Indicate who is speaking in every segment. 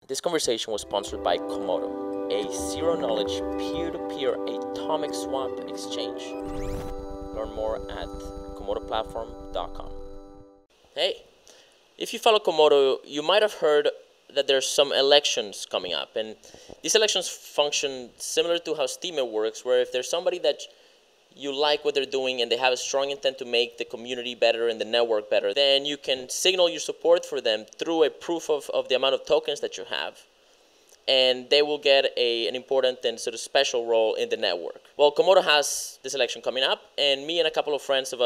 Speaker 1: This conversation was sponsored by Komodo, a zero-knowledge, peer-to-peer atomic swap exchange. Learn more at komodoplatform.com. Hey, if you follow Komodo, you might have heard that there's some elections coming up, and these elections function similar to how Steemit works, where if there's somebody that you like what they're doing and they have a strong intent to make the community better and the network better, then you can signal your support for them through a proof of the amount of tokens that you have, and they will get an important and sort of special role in the network. Well, Komodo has this election coming up, and me and a couple of friends of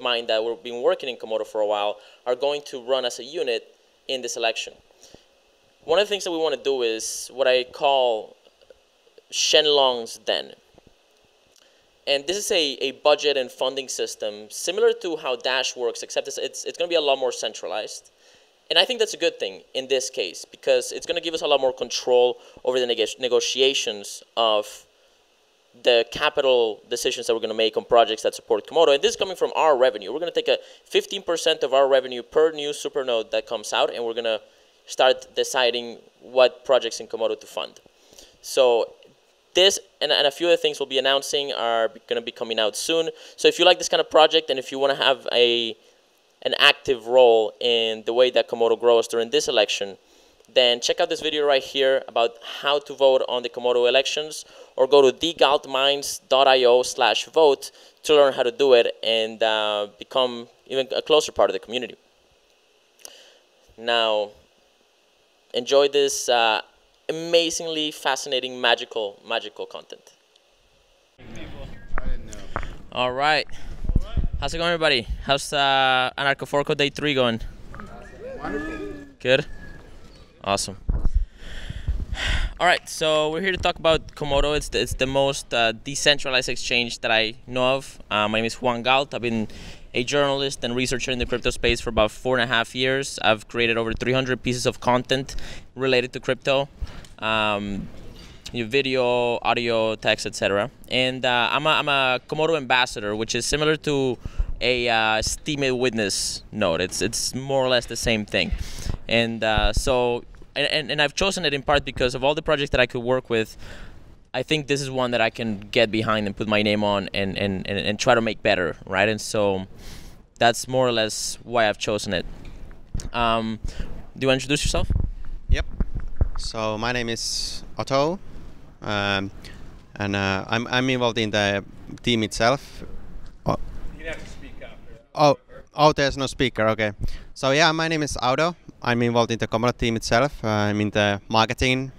Speaker 1: mine that have been working in Komodo for a while are going to run as a unit in this election. One of the things that we want to do is what I call Shenlong's Den. And this is a budget and funding system similar to how Dash works, except it's going to be a lot more centralized. And I think that's a good thing in this case, because it's going to give us a lot more control over the negotiations of the capital decisions that we're going to make on projects that support Komodo. And this is coming from our revenue. We're going to take a 15% of our revenue per new supernode that comes out, and we're going to start deciding what projects in Komodo to fund. So this and a few other things we'll be announcing are going to be coming out soon. So if you like this kind of project and if you want to have an active role in the way that Komodo grows during this election, then check out this video right here about how to vote on the Komodo elections, or go to thegaltminds.io/vote to learn how to do it and become even a closer part of the community. Now, enjoy this amazingly fascinating, magical content. All right. How's it going, everybody? How's Anarcho4Co Day 3 going? Good? Awesome. All right, so we're here to talk about Komodo. It's the most decentralized exchange that I know of. My name is Juan Galt. I've been a journalist and researcher in the crypto space for about 4.5 years. I've created over 300 pieces of content related to crypto, video, audio, text, etc. And I'm a Komodo ambassador, which is similar to a Steemit witness node. It's more or less the same thing. And and I've chosen it in part because of all the projects that I could work with. I think this is one that I can get behind and put my name on and try to make better, right? And so that's more or less why I've chosen it. Do you want to introduce yourself?
Speaker 2: Yep. So my name is Audo, and I'm involved in the team itself.
Speaker 3: You can have to speak up.
Speaker 2: Oh, there's no speaker. Okay. So yeah, my name is Audo. I'm involved in the Komodo team itself. I'm in the marketing.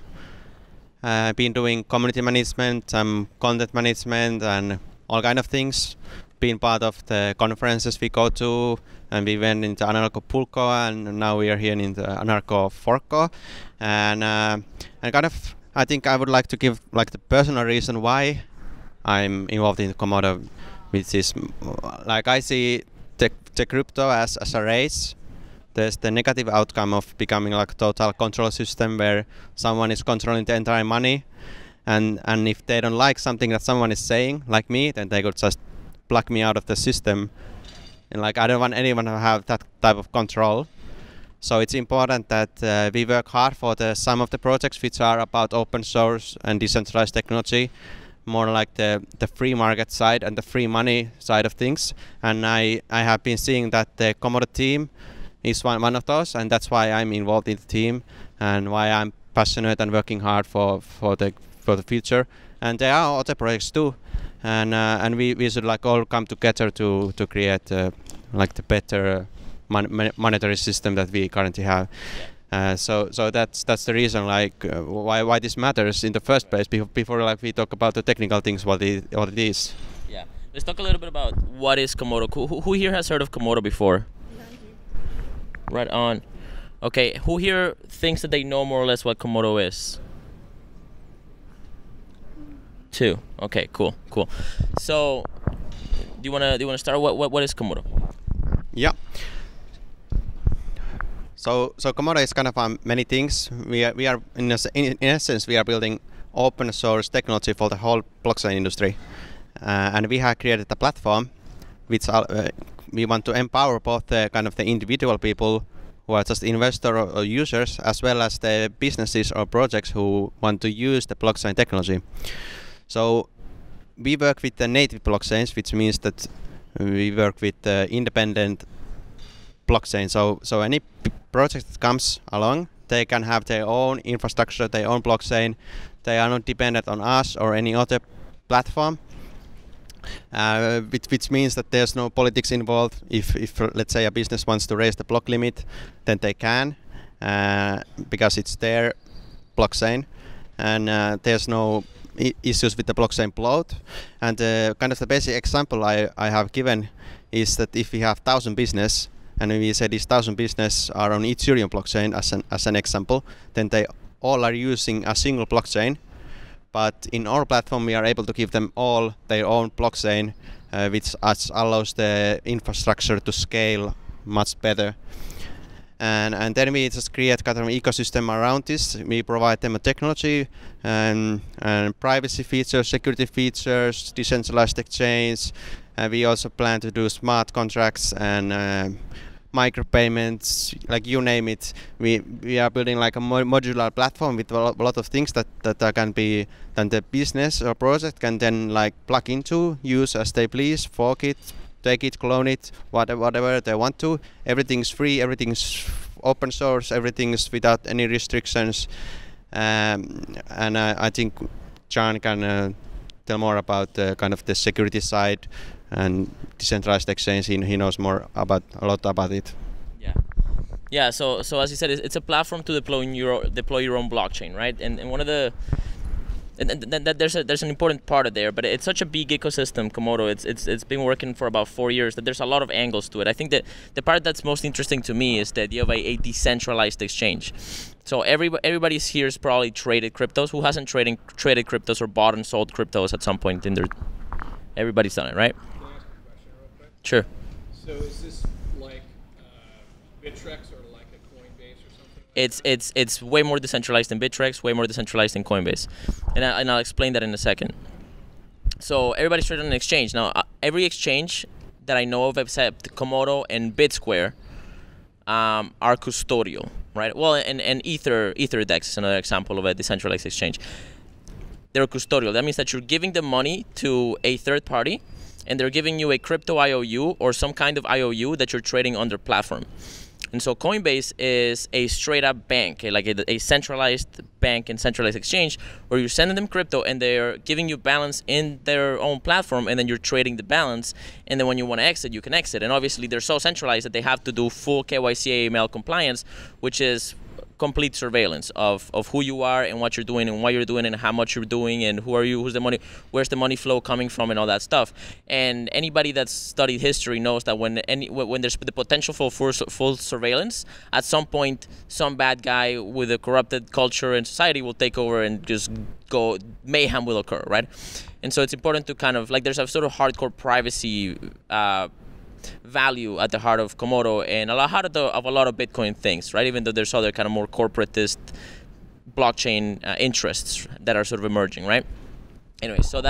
Speaker 2: I've been doing community management, content management, and all kind of things. Been part of the conferences we go to, and we went into Anarcho4Co, and now we are here in the Anarcho4Co. And kind of, I think I would like to give like the personal reason why I'm involved in Komodo, which is like I see the crypto as a race. There's the negative outcome of becoming like a total control system where someone is controlling the entire money, and if they don't like something that someone is saying, like me, then they could just plug me out of the system. And like I don't want anyone to have that type of control. So it's important that we work hard for some of the projects which are about open source and decentralized technology, more like the free market side and the free money side of things. And I have been seeing that the Komodo team is one of those, and that's why I'm involved in the team and why I'm passionate and working hard for the future. And there are other projects too, and we should like all come together to create like the better monetary system that we currently have. So that's the reason like why this matters in the first place. Before like we talk about the technical things, what it is.
Speaker 1: Yeah, let's talk a little bit about what is Komodo. Who here has heard of Komodo before? Right on. Okay, who here thinks that they know more or less what Komodo is? 2. Okay, cool. So, do you wanna start? What is Komodo?
Speaker 2: Yeah. So Komodo is kind of many things. We are in essence we are building open source technology for the whole blockchain industry, and we have created a platform which we want to empower both the kind of the individual people who are just investor or users, as well as the businesses or projects who want to use the blockchain technology. So we work with the native blockchains, which means that we work with independent blockchain. So any project that comes along, they can have their own infrastructure, their own blockchain. They are not dependent on us or any other platform. Which means that there's no politics involved. If let's say a business wants to raise the block limit, then they can, because it's their blockchain, and there's no issues with the blockchain bloat. And kind of the basic example I have given is that if we have 1,000 business, and we say these 1,000 business are on Ethereum blockchain as an example, then they all are using a single blockchain. But in our platform, we are able to give them all their own blockchain, which allows the infrastructure to scale much better. And then we just create kind of an ecosystem around this. We provide them a technology and privacy features, security features, decentralized exchange. We also plan to do smart contracts and micropayments, like you name it. We are building like a modular platform with a lot of things that can be, then the business or project can then like plug into, use as they please, fork it, take it, clone it, whatever they want to. Everything's free, everything's open source, everything's without any restrictions. And I think John can tell more about kind of the security side and decentralized exchange. He knows more a lot about it.
Speaker 1: Yeah. So as you said, it's a platform to deploy your own blockchain, right? And one of the there's an important part of there, but it's such a big ecosystem, Komodo. It's been working for about 4 years. That there's a lot of angles to it. I think that the part that's most interesting to me is the idea of a decentralized exchange. So everybody here has probably traded cryptos. Who hasn't traded cryptos or bought and sold cryptos at some point in their? Everybody's done it, right?
Speaker 3: Can I ask a question real quick?
Speaker 1: Sure.
Speaker 3: So is this like Bittrex or like a Coinbase or something?
Speaker 1: It's way more decentralized than Bittrex, way more decentralized than Coinbase, and I'll explain that in a second. So everybody's traded on an exchange now. Every exchange that I know of, except Komodo and BitSquare, are custodial, right? Well, and EtherDex is another example of a decentralized exchange. They're custodial. That means that you're giving the money to a third party, and they're giving you a crypto IOU or some kind of IOU that you're trading on their platform. And so Coinbase is a straight-up bank, like a centralized bank and centralized exchange, where you're sending them crypto and they're giving you balance in their own platform, and then you're trading the balance. And then when you want to exit, you can exit. And obviously, they're so centralized that they have to do full KYC AML compliance, which is complete surveillance of who you are and what you're doing and why you're doing and how much you're doing and who are you, who's the money, where's the money flow coming from, and all that stuff. And anybody that's studied history knows that when there's the potential for full surveillance, at some point some bad guy with a corrupted culture and society will take over and just go, mayhem will occur, right? And so it's important to kind of like, there's a sort of hardcore privacy value at the heart of Komodo and a lot of a lot of Bitcoin things, right? Even though there's other kind of more corporatist blockchain interests that are sort of emerging, right? Anyway, so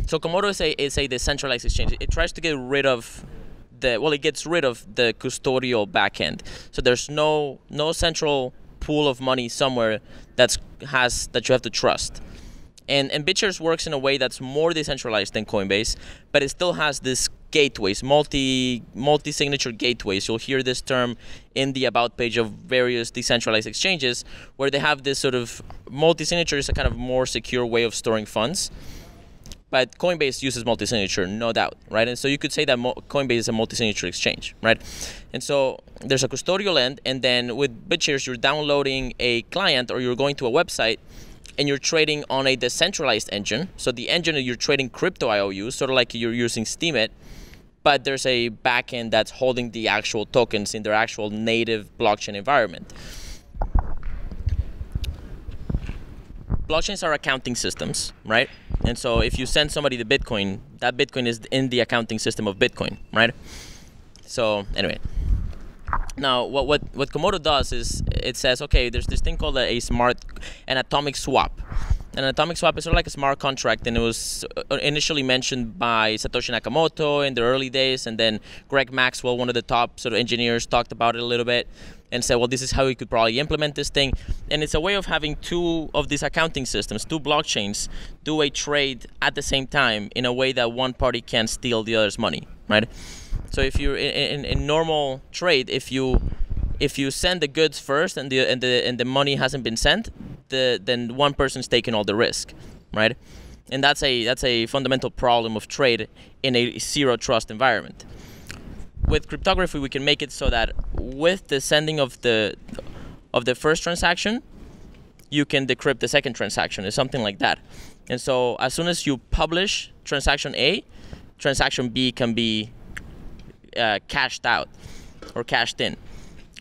Speaker 1: Komodo is a decentralized exchange. It tries to get rid of it gets rid of the custodial backend. So there's no central pool of money somewhere that you have to trust. And BitShares works in a way that's more decentralized than Coinbase, but it still has this gateways, multi-signature gateways. You'll hear this term in the about page of various decentralized exchanges, where they have this sort of multi-signature is a kind of more secure way of storing funds. But Coinbase uses multi-signature, no doubt, right? And so you could say that Coinbase is a multi-signature exchange, right? And so there's a custodial end, and then with BitShares, you're downloading a client or you're going to a website, and you're trading on a decentralized engine. So the engine, you're trading crypto IOUs, sort of like you're using Steemit, but there's a backend that's holding the actual tokens in their actual native blockchain environment. Blockchains are accounting systems, right? And so if you send somebody the Bitcoin, that Bitcoin is in the accounting system of Bitcoin, right? So anyway, now what Komodo does is it says, okay, there's this thing called an atomic swap. An atomic swap is sort of like a smart contract, and it was initially mentioned by Satoshi Nakamoto in the early days, and then Greg Maxwell, one of the top sort of engineers, talked about it a little bit and said, well, this is how we could probably implement this thing. And it's a way of having two of these accounting systems, two blockchains, do a trade at the same time in a way that one party can't steal the other's money, right? So if you're in normal trade, if you send the goods first and the money hasn't been sent, then one person's taking all the risk, right? And that's a fundamental problem of trade in a zero trust environment. With cryptography, we can make it so that with the sending of the first transaction, you can decrypt the second transaction, or something like that. And so as soon as you publish transaction A, transaction B can be cashed out or cashed in.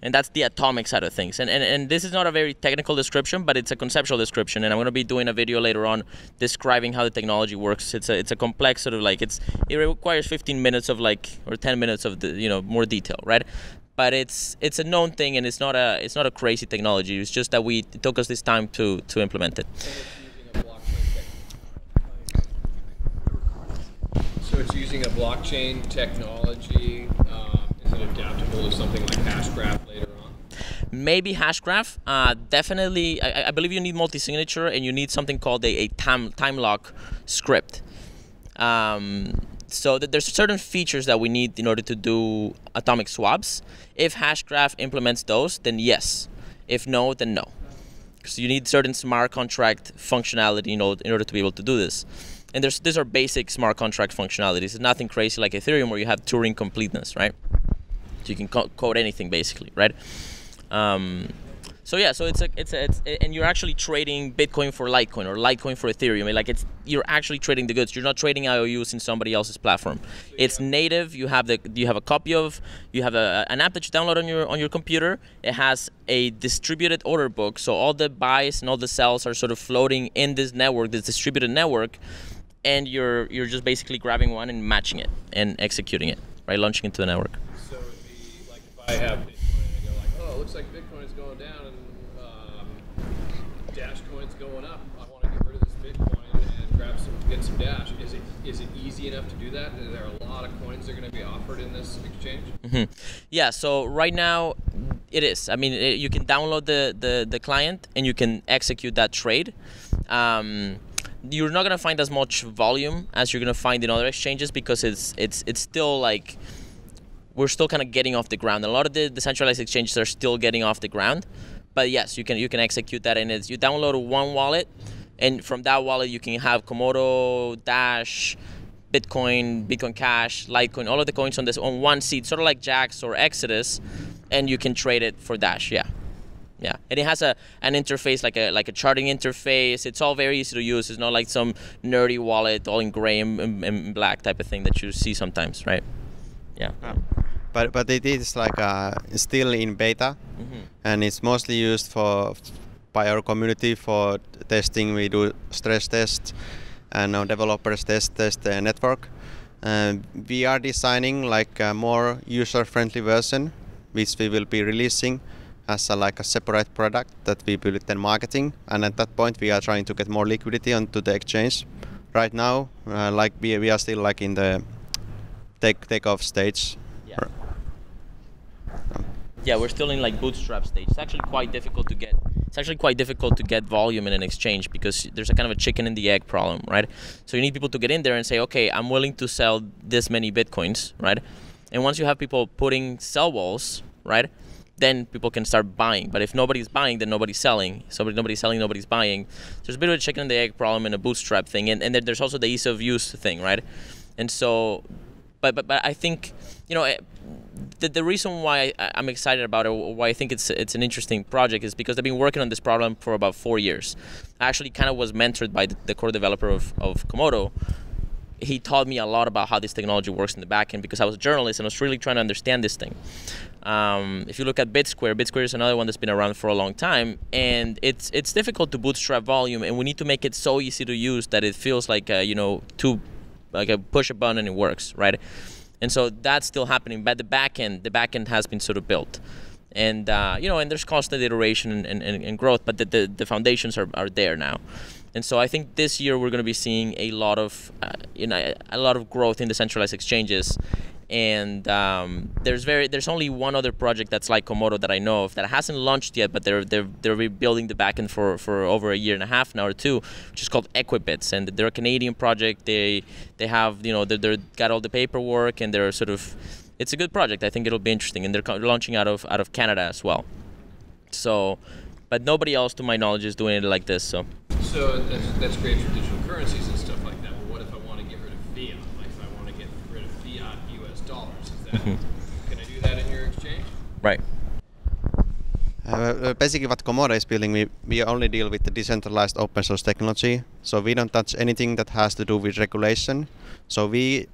Speaker 1: And that's the atomic side of things. And this is not a very technical description, but it's a conceptual description. And I'm going to be doing a video later on describing how the technology works. It's a complex sort of like, it requires 15 minutes of like, or 10 minutes of the, more detail, right? But it's a known thing, and it's not a crazy technology. It's just that it took us this time to implement it.
Speaker 3: So it's using a blockchain technology. Is it adaptable to something like Hashgraph later on?
Speaker 1: Maybe Hashgraph. Definitely, I believe you need multi-signature, and you need something called a time lock script. So there's certain features that we need in order to do atomic swaps. If Hashgraph implements those, then yes. If no, then no. Because you need certain smart contract functionality in order to be able to do this. And these are basic smart contract functionalities. It's nothing crazy like Ethereum where you have Turing completeness, right? So you can code anything basically, right? So yeah, so and you're actually trading Bitcoin for Litecoin or Litecoin for Ethereum. Like you're actually trading the goods. You're not trading IOUs in somebody else's platform. It's native. You have a copy of. You have an app that you download on your computer. It has a distributed order book. So all the buys and all the sells are sort of floating in this network, this distributed network, and you're just basically grabbing one and matching it and executing it, right? Launching into the network.
Speaker 3: So it'd be like if I have Bitcoin and I go like, oh, it looks like Bitcoin is going down and Dash Coin's going up. I want to get rid of this Bitcoin and get some Dash. Is it easy enough to do that? Are there a lot of coins that are going to be offered in this exchange?
Speaker 1: Mm-hmm. Yeah. So right now, it is. I mean, you can download the client and you can execute that trade. You're not gonna find as much volume as you're gonna find in other exchanges because it's still like we're still kind of getting off the ground. A lot of the decentralized exchanges are still getting off the ground, but yes, you can execute that, and you download one wallet, and from that wallet you can have Komodo, Dash, Bitcoin Cash, Litecoin, all of the coins on one seed, sort of like Jax or Exodus, and you can trade it for Dash. Yeah, and it has an interface like a charting interface. It's all very easy to use. It's not like some nerdy wallet all in gray and black type of thing that you see sometimes, right? Yeah.
Speaker 2: But it is like still in beta, and it's mostly used by our community for testing. We do stress tests, and our developers test the network. We are designing like a more user-friendly version, which we will be releasing as a separate product that we will then marketing, and at that point we are trying to get more liquidity onto the exchange. Right now, we are still like in the take-off stage.
Speaker 1: Yeah. Yeah, we're still in like bootstrap stage. It's actually quite difficult to get. It's actually quite difficult to get volume in an exchange because there's a kind of a chicken and the egg problem, right? So you need people to get in there and say, okay, I'm willing to sell this many Bitcoins, right? And once you have people putting sell walls, right, then people can start buying. But if nobody's buying, then nobody's selling. So nobody's selling, nobody's buying. So there's a bit of a chicken and the egg problem and a bootstrap thing. And then there's also the ease of use thing, right? And so, but I think, the reason why I'm excited about it, why I think it's an interesting project, is because I've been working on this problem for about 4 years. I actually kind of was mentored by the core developer of Komodo. He taught me a lot about how this technology works in the back end because I was a journalist and I was really trying to understand this thing. If you look at BitSquare is another one that's been around for a long time, and it's difficult to bootstrap volume, and we need to make it so easy to use that it feels like like a push a button and it works, right? And so that's still happening, but the back end has been sort of built, and and there's constant iteration and growth, but the foundations are there now. And so I think this year we're going to be seeing a lot of growth in the centralized exchanges. And there's only one other project that's like Komodo that I know of that hasn't launched yet, but they're rebuilding the backend for over a year and a half now or two, which is called Equibits, and they're a Canadian project. They have they're got all the paperwork, and they're it's a good project. I think it'll be interesting, and they're launching out of Canada as well. So, but nobody else, to my knowledge, is doing it like this. So
Speaker 3: that's great for digital currencies and stuff like that. But what if I want to get rid of fiat? Like if I want to get rid of fiat US dollars, can I do that in your exchange?
Speaker 1: Right.
Speaker 2: Basically what Komodo is building, we only deal with the decentralized open source technology, so we don't touch anything that has to do with regulation. So we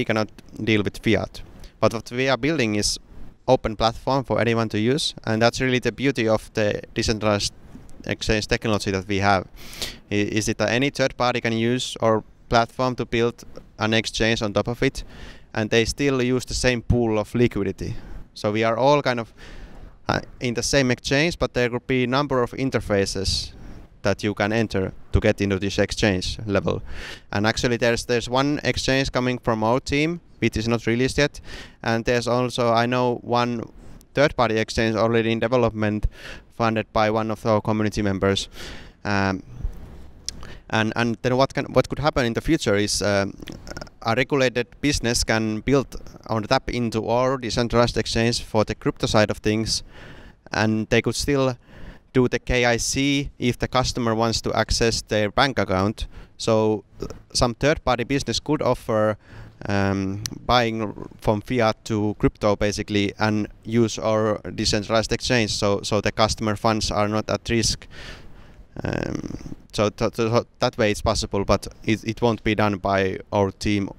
Speaker 2: cannot deal with fiat. But what we are building is open platform for anyone to use, and that's really the beauty of the decentralized exchange technology that we have. Is it that any third party can use our platform to build an exchange on top of it, and they still use the same pool of liquidity. So we are all kind of in the same exchange, but there could be a number of interfaces that you can enter to get into this exchange level. And actually there's one exchange coming from our team which is not released yet, and there's also, I know, one third-party exchange already in development funded by one of our community members. And then what could happen in the future is a regulated business can build or tap into our decentralized exchange for the crypto side of things, and they could still do the KYC if the customer wants to access their bank account. So some third-party business could offer buying from fiat to crypto basically and use our decentralized exchange, so the customer funds are not at risk. So that way it's possible, but it won't be done by our team.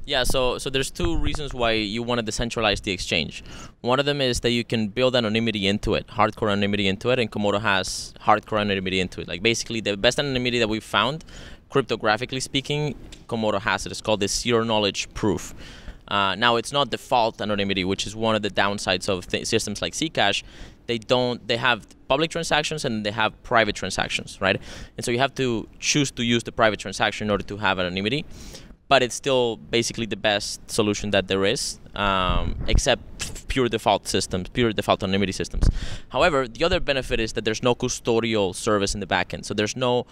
Speaker 1: Yeah, so there's two reasons why you want to decentralize the exchange. One of them is that you can build anonymity into it, hardcore anonymity into it, and Komodo has hardcore anonymity into it. Like basically the best anonymity that we've found, cryptographically speaking, Komodo has it. It's called the zero knowledge proof. Now it's not default anonymity, which is one of the downsides of systems like Zcash. They have public transactions and they have private transactions, right? And so you have to choose to use the private transaction in order to have anonymity. But it's still basically the best solution that there is, except pure default systems, pure default anonymity systems. However, the other benefit is that there's no custodial service in the backend, so there's no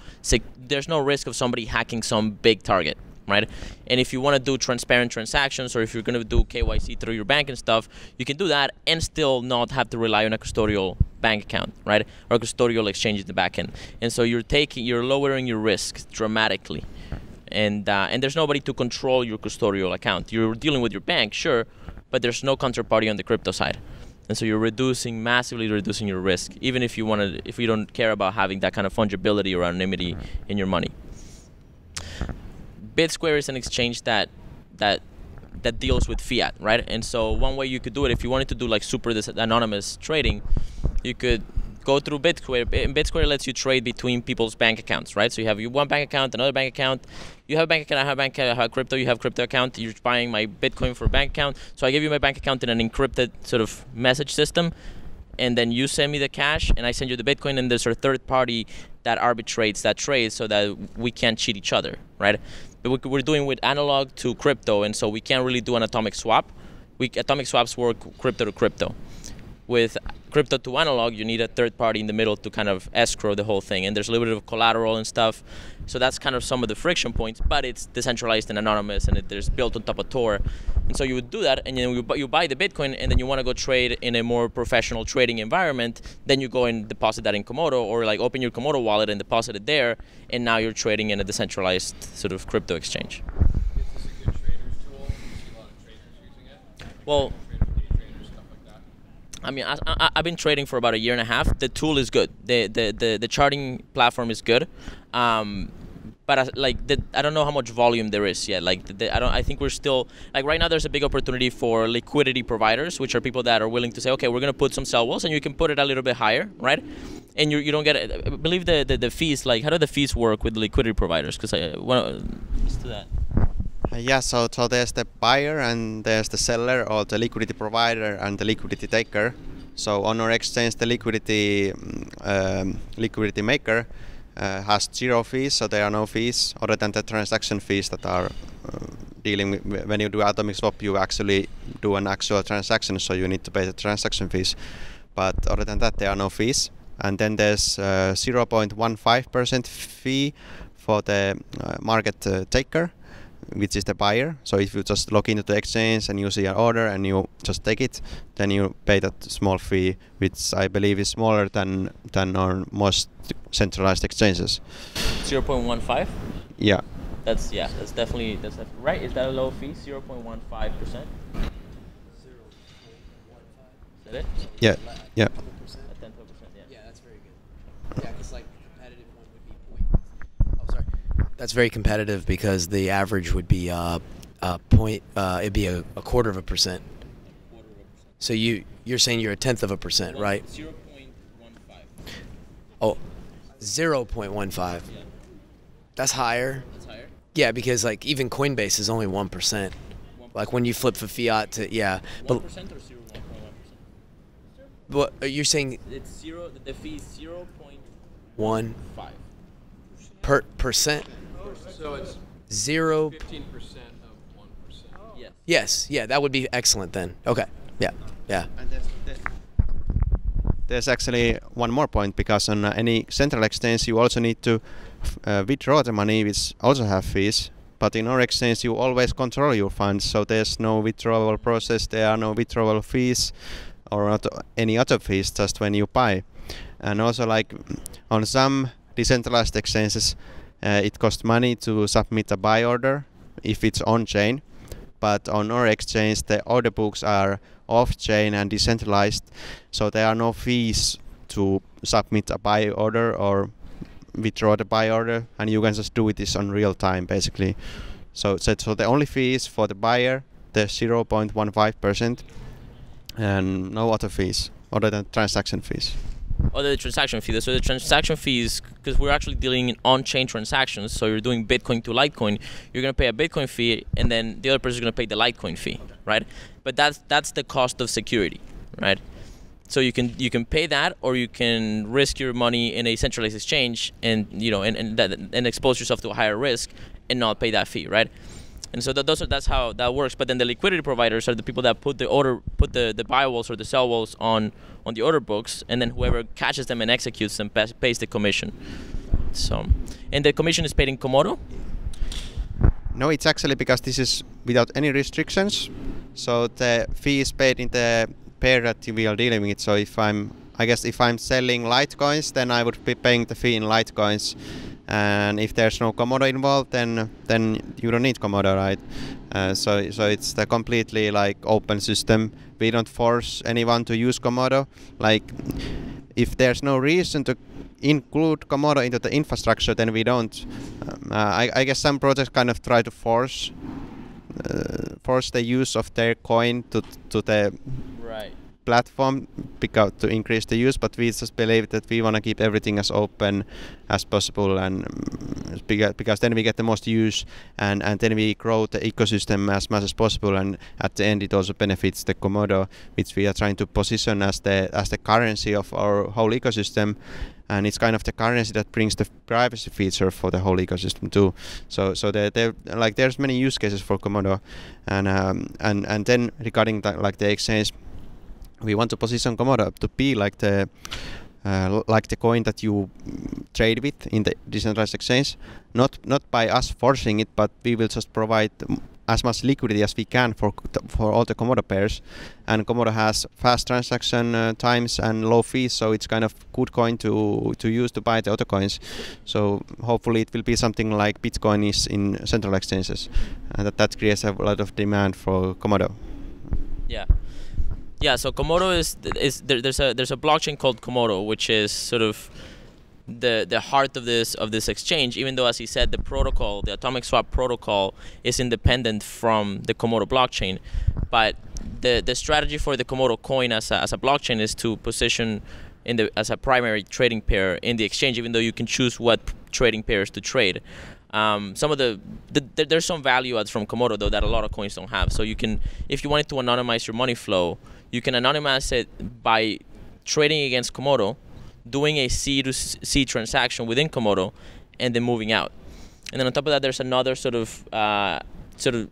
Speaker 1: risk of somebody hacking some big target, right? And if you want to do transparent transactions, or if you're going to do KYC through your bank and stuff, you can do that and still not have to rely on a custodial bank account, right, or a custodial exchange in the backend. And so you're lowering your risk dramatically. And there's nobody to control your custodial account. You're dealing with your bank, sure, but there's no counterparty on the crypto side. And so you're massively reducing your risk, even if you don't care about having that kind of fungibility or anonymity in your money. BitSquare is an exchange that deals with fiat, right? And so one way you could do it, if you wanted to do like super anonymous trading, you could go through BitSquare. BitSquare lets you trade between people's bank accounts, right? So you have one bank account, another bank account. You have a bank account, I have a bank account, I have crypto, you have crypto account. You're buying my Bitcoin for a bank account. So I give you my bank account in an encrypted sort of message system, and then you send me the cash, and I send you the Bitcoin, and there's a third party that arbitrates that trade so that we can't cheat each other, right? But we're doing with analog to crypto, and so we can't really do an atomic swap. Atomic swaps work crypto to crypto. With crypto to analog, you need a third party in the middle to kind of escrow the whole thing, and there's a little bit of collateral and stuff. So that's kind of some of the friction points, but it's decentralized and anonymous, and there's built on top of Tor. And so you would do that, and then you buy the Bitcoin, and then you want to go trade in a more professional trading environment. Then you go and deposit that in Komodo, or like open your Komodo wallet and deposit it there, and now you're trading in a decentralized sort of crypto exchange.
Speaker 3: Is this a good trader's tool? Do you see a lot of traders using it?
Speaker 1: Well, I mean, I've been trading for about a year and a half. The tool is good. The charting platform is good, but I don't know how much volume there is yet. I think we're still right now. There's a big opportunity for liquidity providers, which are people that are willing to say, okay, we're going to put some sell walls, and you can put it a little bit higher, right? And you don't get it. I believe the fees. How do the fees work with the liquidity providers? Because let's do that.
Speaker 2: Yeah, so there's the buyer and there's the seller, or the liquidity provider and the liquidity taker. So on our exchange, the liquidity liquidity maker has 0 fees, so there are no fees other than the transaction fees that are dealing with. When you do atomic swap, you actually do an actual transaction, so you need to pay the transaction fees. But other than that, there are no fees. And then there's 0.15% fee for the market taker, which is the buyer. So if you just log into the exchange and you see an order and you just take it, then you pay that small fee, which I believe is smaller than on most centralized exchanges.
Speaker 1: 0.15?
Speaker 2: Yeah.
Speaker 1: That's definitely right. Is that a low fee? 0.15%? Is that it?
Speaker 2: Yeah. Yeah.
Speaker 1: A tenth of a percent. Yeah.
Speaker 4: Yeah, that's very good. Yeah, because like competitive one would be Oh, sorry. That's very competitive because the average would be it'd be a quarter of a percent. So you're saying you're a tenth of a percent, right?
Speaker 1: 0.15.
Speaker 4: Oh, 0.15. Yeah. That's higher.
Speaker 1: That's higher?
Speaker 4: Yeah, because like even Coinbase is only 1%. Like when you flip from fiat to
Speaker 1: 1%
Speaker 4: but
Speaker 1: or 0.1%?
Speaker 4: what you're saying?
Speaker 1: It's zero. The fee is 0.15.
Speaker 4: 1% percent.
Speaker 3: So it's
Speaker 4: 0.
Speaker 3: 15% of 1%.
Speaker 1: Yes.
Speaker 4: Yes, yeah, that would be excellent then. Okay, yeah.
Speaker 2: And there's actually one more point, because on any central exchange you also need to withdraw the money, which also have fees. But in our exchange you always control your funds, so there's no withdrawal process, there are no withdrawal fees or any other fees, just when you buy. And also, like on some decentralized exchanges, it costs money to submit a buy order if it's on chain. But on our exchange, the order books are off-chain and decentralized, so there are no fees to submit a buy order or withdraw the buy order, and you can just do it on real time, basically. So the only fee is for the buyer, the 0.15%, and no other fees other than transaction fees.
Speaker 1: Or the transaction fee. So the transaction fees, because we're actually dealing in on-chain transactions, so you're doing Bitcoin to Litecoin, you're going to pay a Bitcoin fee, and then the other person is going to pay the Litecoin fee, right? But that's the cost of security, right? So you can pay that, or you can risk your money in a centralized exchange and and expose yourself to a higher risk and not pay that fee, right? And so that's how that works. But then the liquidity providers are the people that put the buy walls or the sell walls on the order books, and then whoever catches them and executes them pays the commission. So, and the commission is paid in Komodo?
Speaker 2: No, it's actually because this is without any restrictions. So the fee is paid in the pair that we are dealing with. So if I'm selling Litecoins, then I would be paying the fee in Litecoins. And if there's no Komodo involved, then you don't need Komodo, right? So it's the completely like open system. We don't force anyone to use Komodo. Like, if there's no reason to include Komodo into the infrastructure, then we don't. I guess some projects kind of try to force the use of their coin to the
Speaker 1: right
Speaker 2: platform to increase the use, but we just believe that we want to keep everything as open as possible, and because then we get the most use, and then we grow the ecosystem as much as possible, and at the end it also benefits the Komodo, which we are trying to position as the currency of our whole ecosystem. And it's kind of the currency that brings the privacy feature for the whole ecosystem too. So there's many use cases for Komodo, and then regarding the exchange, we want to position Komodo to be like the coin that you trade with in the decentralized exchange. Not by us forcing it, but we will just provide as much liquidity as we can for all the Komodo pairs. And Komodo has fast transaction times and low fees, so it's kind of good coin to use to buy the other coins. So hopefully it will be something like Bitcoin is in central exchanges, and that creates a lot of demand for Komodo.
Speaker 1: Yeah, so Komodo there's a blockchain called Komodo, which is sort of the heart of this exchange, even though, as he said, the atomic swap protocol is independent from the Komodo blockchain. But the strategy for the Komodo coin as a blockchain is to position as a primary trading pair in the exchange, even though you can choose what trading pairs to trade. There's some value adds from Komodo though that a lot of coins don't have. So you can, if you wanted to anonymize your money flow, you can anonymize it by trading against Komodo, doing a C to C transaction within Komodo, and then moving out. And then on top of that, there's another sort of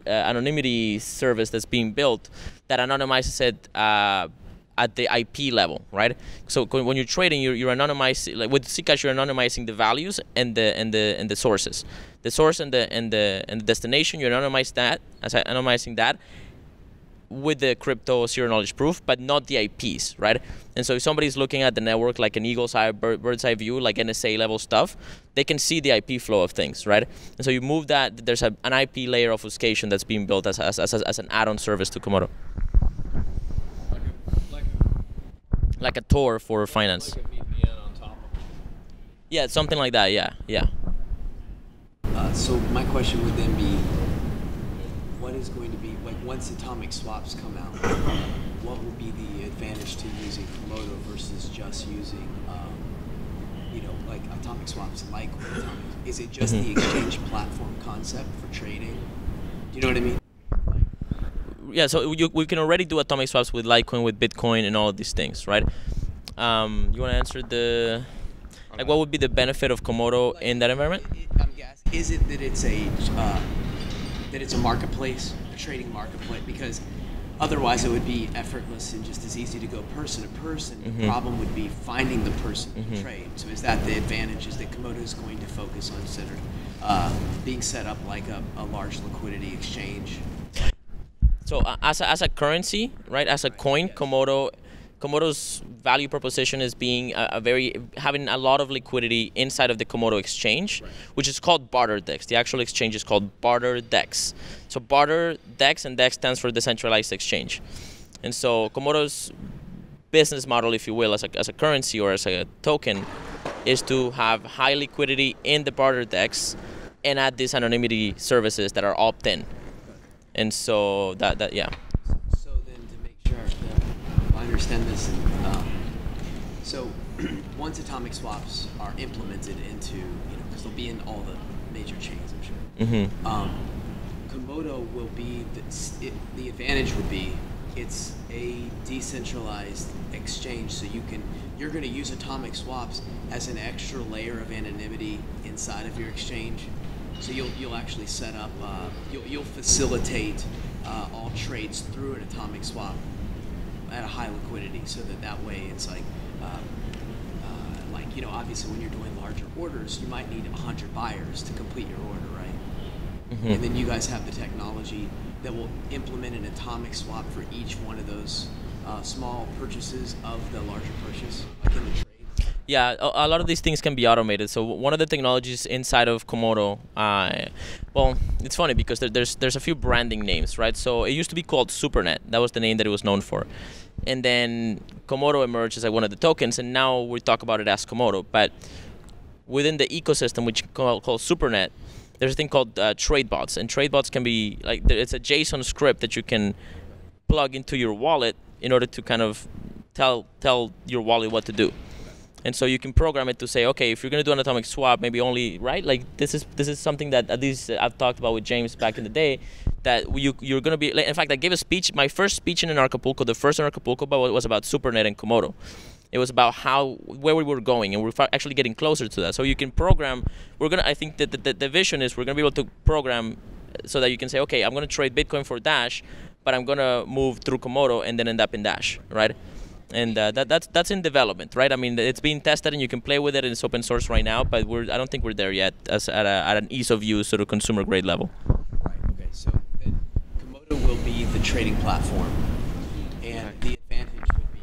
Speaker 1: anonymity service that's being built that anonymizes it at the IP level, right? So when you're trading, you're anonymizing, like with Zcash, you're anonymizing the values and the sources, the source and the destination. You anonymize that, anonymizing that with the crypto zero knowledge proof, but not the IPs, right? And so if somebody's looking at the network like an eagle's eye, bird's eye view, like NSA level stuff, they can see the IP flow of things, right? And so you move that, there's an IP layer obfuscation that's being built as an add-on service to Komodo. Like a Tor for finance.
Speaker 3: Like a VPN on top of it.
Speaker 1: Yeah, something like that, yeah.
Speaker 4: So my question would then be, what is going to be, like once atomic swaps come out, what will be the advantage to using Komodo versus just using, like atomic swaps, like atomic? Is it just the exchange platform concept for trading? Do you know what I mean?
Speaker 1: Yeah, so we can already do atomic swaps with Litecoin, with Bitcoin, and all of these things, right? You want to answer like what would be the benefit of Komodo in that environment?
Speaker 4: I'm guessing. Is it that it's a marketplace, a trading marketplace? Because otherwise, it would be effortless and just as easy to go person to person. The problem would be finding the person to trade. So is that the advantage? Is that Komodo is going to focus on being set up like a large liquidity exchange?
Speaker 1: So as a currency, right? As a coin, Komodo's value proposition is being having a lot of liquidity inside of the Komodo exchange, which is called Barter Dex. The actual exchange is called Barter Dex. So Barter Dex, and Dex stands for Decentralized Exchange. And so Komodo's business model, if you will, as a currency or as a token, is to have high liquidity in the Barter Dex and add these anonymity services that are opt-in. And so that yeah.
Speaker 4: So then, to make sure that I understand this, so once atomic swaps are implemented into, because they'll be in all the major chains, I'm sure. Komodo will be the advantage would be it's a decentralized exchange, so you're going to use atomic swaps as an extra layer of anonymity inside of your exchange. So you'll actually set up, you'll facilitate all trades through an atomic swap at a high liquidity, so that way it's like obviously when you're doing larger orders, you might need 100 buyers to complete your order, right? And then you guys have the technology that will implement an atomic swap for each one of those small purchases of the larger purchase, like in the trade.
Speaker 1: Yeah, a lot of these things can be automated. So one of the technologies inside of Komodo, well, it's funny because there's a few branding names, right? So it used to be called SuperNet. That was the name that it was known for. And then Komodo emerged as like one of the tokens, and now we talk about it as Komodo. But within the ecosystem, which called SuperNet, there's a thing called trade bots. And trade bots can be like, it's a JSON script that you can plug into your wallet in order to kind of tell your wallet what to do. And so you can program it to say, okay, if you're going to do an atomic swap, maybe only, right? Like this is something that at least I've talked about with James back in the day, that you're going to be, like, in fact, I gave a speech, my first speech in Acapulco, the first in Acapulco, but it was about SuperNet and Komodo. It was about where we were going, and we're actually getting closer to that. So you can program, I think that the vision is we're going to be able to program so that you can say, okay, I'm going to trade Bitcoin for Dash, but I'm going to move through Komodo and then end up in Dash, right? And that's in development, right? I mean, it's being tested and you can play with it, and it's open source right now. But I don't think we're there yet, at an ease of use sort of consumer grade level.
Speaker 4: Right. Okay. So then Komodo will be the trading platform, and the advantage would be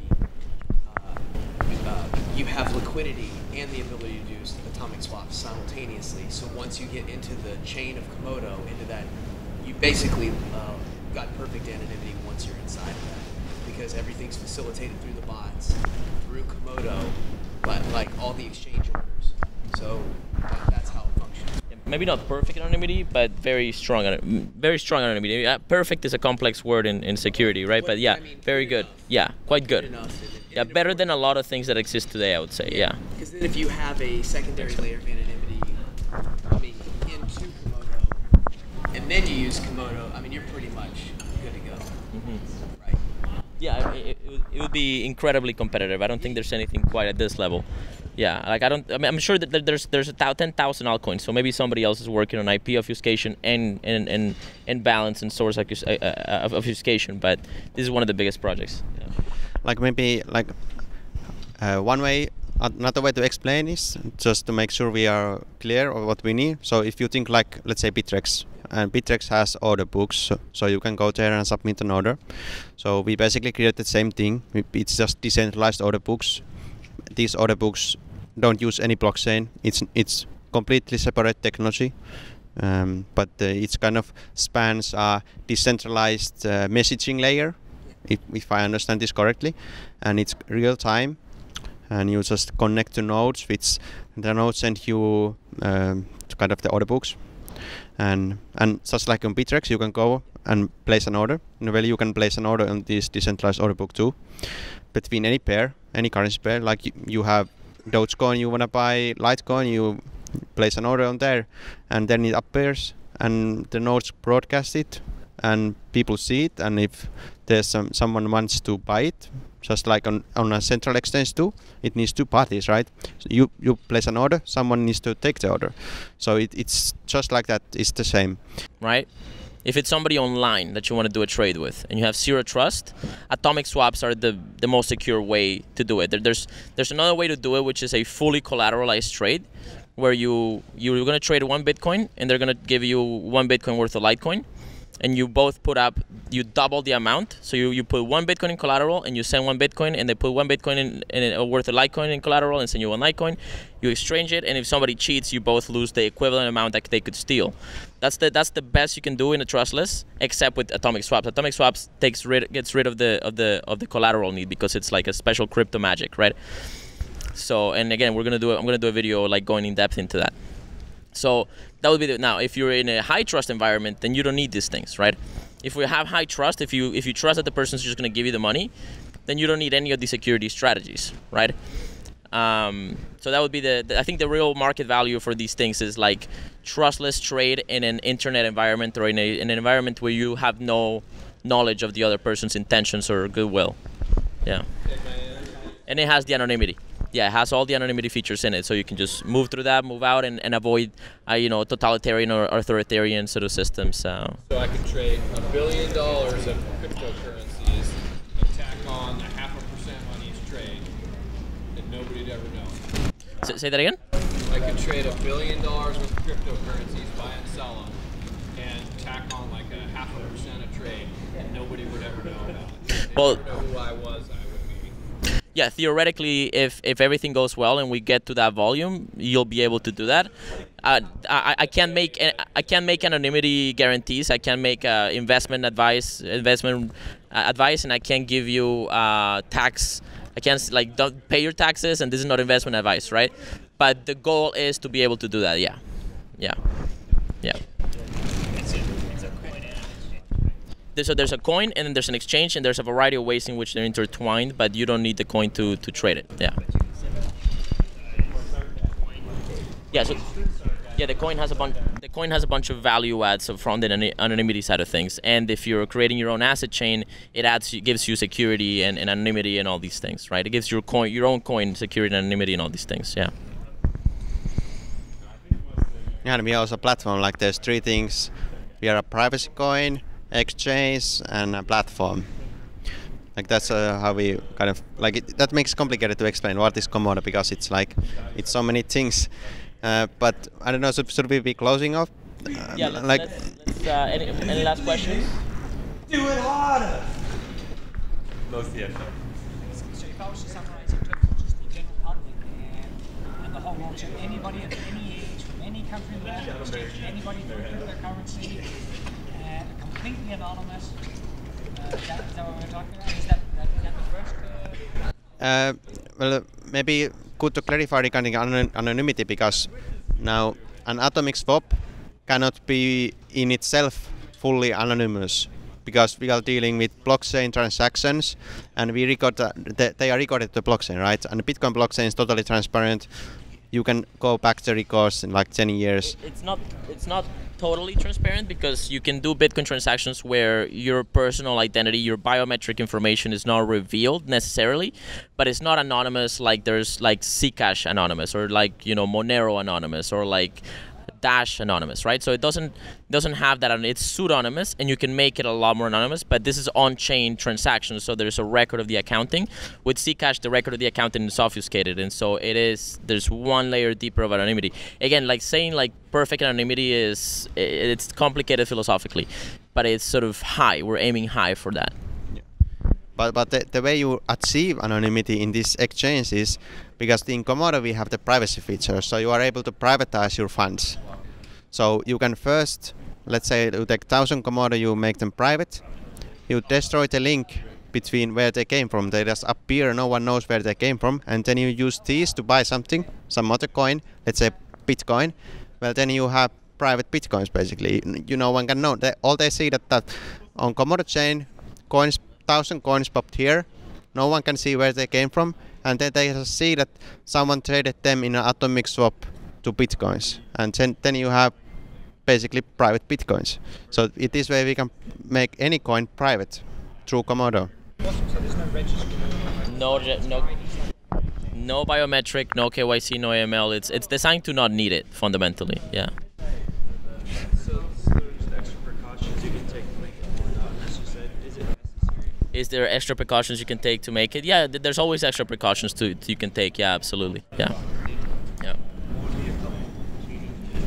Speaker 4: you have liquidity and the ability to do atomic swaps simultaneously. So once you get into the chain of Komodo, into that, you basically got perfect anonymity once you're inside of that. Because everything's facilitated through the bots, through Komodo, but like all the exchange orders. So that's how it functions.
Speaker 1: Maybe not perfect anonymity, but very strong anonymity. Perfect is a complex word in security, right? But yeah, very good.
Speaker 4: Enough.
Speaker 1: Yeah, quite good. Yeah, better than a
Speaker 4: lot.
Speaker 1: lot of things that exist today, I would say. Yeah.
Speaker 4: Because then if you have a secondary layer of anonymity coming into Komodo, and then you use Komodo, I mean, you're pretty much good to go.
Speaker 1: Yeah, it would be incredibly competitive. I don't think there's anything quite at this level. Yeah, like I mean, I'm sure that there's 10,000 altcoins, so maybe somebody else is working on IP obfuscation and balance and source obfuscation, but this is one of the biggest projects. Yeah.
Speaker 2: Like maybe like one way, another way to explain is just to make sure we are clear of what we need. So if you think like, let's say Bittrex, and Bittrex has order books, so you can go there and submit an order. So we basically created the same thing. It's just decentralized order books. These order books don't use any blockchain. It's completely separate technology, but it kind of spans a decentralized messaging layer, if I understand this correctly, and it's real time. And you just connect to nodes, which the nodes send you kind of the order books. And just like on Bittrex, you can go and place an order. And well, you can place an order on this decentralized order book too, between any pair, any currency pair. Like you have Dogecoin, you want to buy Litecoin, you place an order on there, and then it appears, and the nodes broadcast it, and people see it. And if there's someone wants to buy it, just like on a central exchange too, it needs two parties, right? So you place an order, someone needs to take the order. So it's just like that. It's the same,
Speaker 1: right? If it's somebody online that you want to do a trade with and you have zero trust, atomic swaps are the most secure way to do it. There's another way to do it, which is a fully collateralized trade, where you're going to trade 1 Bitcoin and they're going to give you 1 Bitcoin worth of Litecoin. And you both put up, you double the amount. So you put 1 Bitcoin in collateral and you send 1 Bitcoin, and they put 1 Bitcoin in worth of Litecoin in collateral and send you 1 Litecoin. You exchange it, and if somebody cheats, you both lose the equivalent amount that they could steal. That's the best you can do in a trustless, except with atomic swaps. Atomic swaps gets rid of the collateral need, because it's like a special crypto magic, right? So, and again, I'm gonna do a video like going in depth into that. So that would be now. If you're in a high trust environment, then you don't need these things, right? If we have high trust, if you trust that the person's just going to give you the money, then you don't need any of these security strategies, right? So that would be I think the real market value for these things is like trustless trade in an internet environment, or in an environment where you have no knowledge of the other person's intentions or goodwill. Yeah. And it has the anonymity. Yeah, it has all the anonymity features in it, so you can just move through that, move out, and avoid, totalitarian or authoritarian sort of systems.
Speaker 3: So I could trade $1 billion of cryptocurrencies and tack on 0.5% on each trade, and nobody'd ever know.
Speaker 1: Say that again?
Speaker 3: I could trade $1 billion worth of cryptocurrencies, buy and sell them, and tack on like 0.5% a trade, and nobody would ever know about it. They'd never know who I was.
Speaker 1: Yeah, theoretically, if everything goes well and we get to that volume, you'll be able to do that. I can't make anonymity guarantees. I can't make investment advice, and I can't give you tax. I can't don't pay your taxes, and this is not investment advice, right? But the goal is to be able to do that. Yeah. So there's a coin, and then there's an exchange, and there's a variety of ways in which they're intertwined, but you don't need the coin to trade it. Yeah. Yeah. So the coin has a bunch of value adds from the anonymity side of things, and if you're creating your own asset chain, it gives you security and anonymity and all these things, right? It gives your own coin security and anonymity and all these things. Yeah.
Speaker 2: Yeah, and we are also a platform. Like there's 3 things. We are a privacy coin, exchange, and a platform. Like that's how we kind of that makes it complicated to explain what is Komodo, because it's so many things. But I don't know, should we be closing off?
Speaker 1: Yeah, any last questions?
Speaker 5: Do it harder!
Speaker 6: Mostly, yeah.
Speaker 5: So if I was to summarize in terms of just the general public and the whole world, so anybody at any age, from any country in the world, anybody can put their currency, completely anonymous. Is that what we're talking about? Is that the first?
Speaker 2: Well, maybe good to clarify regarding anonymity, because now an atomic swap cannot be in itself fully anonymous, because we are dealing with blockchain transactions, and we record they are recorded to the blockchain, right? And the Bitcoin blockchain is totally transparent. you can go back the records in like 10 years.
Speaker 1: It's not totally transparent because you can do Bitcoin transactions where your personal identity, your biometric information is not revealed necessarily, but it's not anonymous like there's like Zcash anonymous or like, you know, Monero anonymous or like Dash anonymous, right? So it doesn't have that. It's pseudonymous, and you can make it a lot more anonymous. But this is on-chain transactions, so there's a record of the accounting. With Zcash, the record of the accounting is obfuscated, and so there's one layer deeper of anonymity. Again, like saying like perfect anonymity it's complicated philosophically, but it's sort of high. We're aiming high for that.
Speaker 2: But the way you achieve anonymity in this exchange is because in Komodo we have the privacy feature, so you are able to privatize your funds. So you can first, let's say you take 1,000 Komodo, you make them private, you destroy the link between where they came from, they just appear, no one knows where they came from, and then you use these to buy something, some other coin, let's say Bitcoin. Well, then you have private Bitcoins basically. No one can know. All they see that on Komodo chain, 1,000 coins popped here, no one can see where they came from, and then they just see that someone traded them in an atomic swap to Bitcoins, and then you have basically private Bitcoins. So this way we can make any coin private through Komodo.
Speaker 5: So there's no registry.
Speaker 1: No biometric, no KYC, no AML. It's designed to not need it fundamentally. Yeah.
Speaker 6: So there's extra precautions you can take to make it or not, as you said. Is it necessary?
Speaker 1: Is there extra precautions you can take to make it? Yeah, there's always extra precautions you can take. Yeah, absolutely. Yeah. Yeah.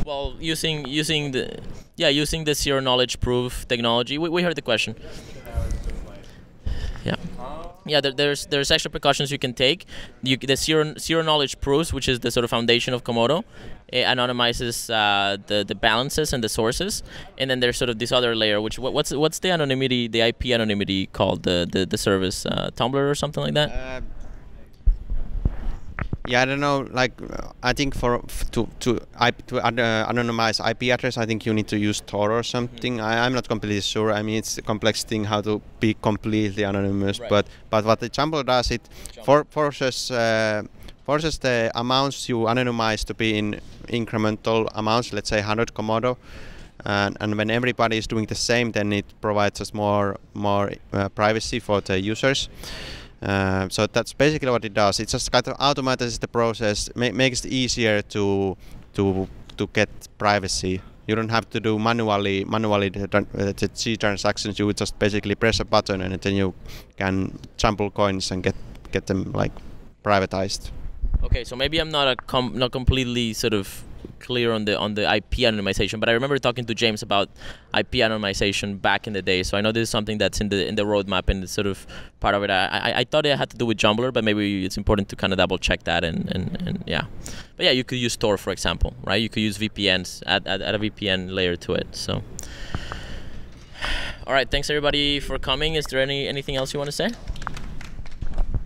Speaker 1: Well, using the zero knowledge proof technology. We heard the question. Yeah. Yeah, there's extra precautions you can take. The zero knowledge proofs, which is the sort of foundation of Komodo, it anonymizes the balances and the sources, and then there's sort of this other layer, which what's the anonymity, the IP anonymity called, the service, Tumblr or something like that.
Speaker 2: Yeah, I don't know. Like, I think to anonymize IP address, I think you need to use Tor or something. I'm not completely sure. I mean, it's a complex thing how to be completely anonymous.
Speaker 1: Right.
Speaker 2: But what the Jumble does, it forces the amounts you anonymize to be in incremental amounts. Let's say 100 Komodo, and when everybody is doing the same, then it provides us more privacy for the users. So that's basically what it does. It just kind of automates the process, makes it easier to get privacy. You don't have to do manually the G transactions. You would just basically press a button and then you can jumble coins and get them like privatized.
Speaker 1: Okay, so maybe I'm not completely sort of clear on the IP anonymization, but I remember talking to James about IP anonymization back in the day. So I know this is something that's in the roadmap and it's sort of part of it. I thought it had to do with Jumbler, but maybe it's important to kind of double check that and yeah. But yeah, you could use Tor, for example, right? You could use VPNs, add a VPN layer to it. So all right, thanks everybody for coming. Is there anything else you want to say?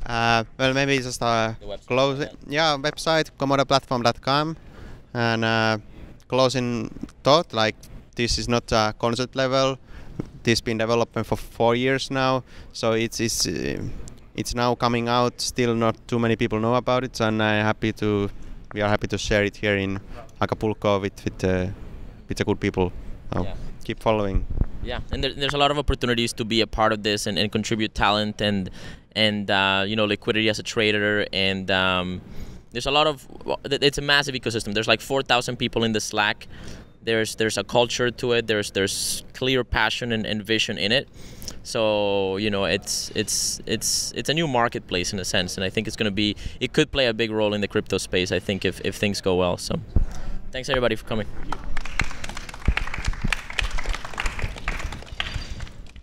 Speaker 2: Well, maybe just close it. Yeah, website komodoplatform.com. And closing thought, like this is not a concept level. This has been development for 4 years now, so it's now coming out. Still, not too many people know about it, and we are happy to share it here in Acapulco with the good people. So yeah. Keep following.
Speaker 1: Yeah, and there's a lot of opportunities to be a part of this and contribute talent and liquidity as a trader and. There's a lot of, it's a massive ecosystem. There's like 4,000 people in the Slack. There's a culture to it. There's clear passion and vision in it. So it's a new marketplace in a sense, and I think it could play a big role in the crypto space. I think if things go well. So, thanks everybody for coming.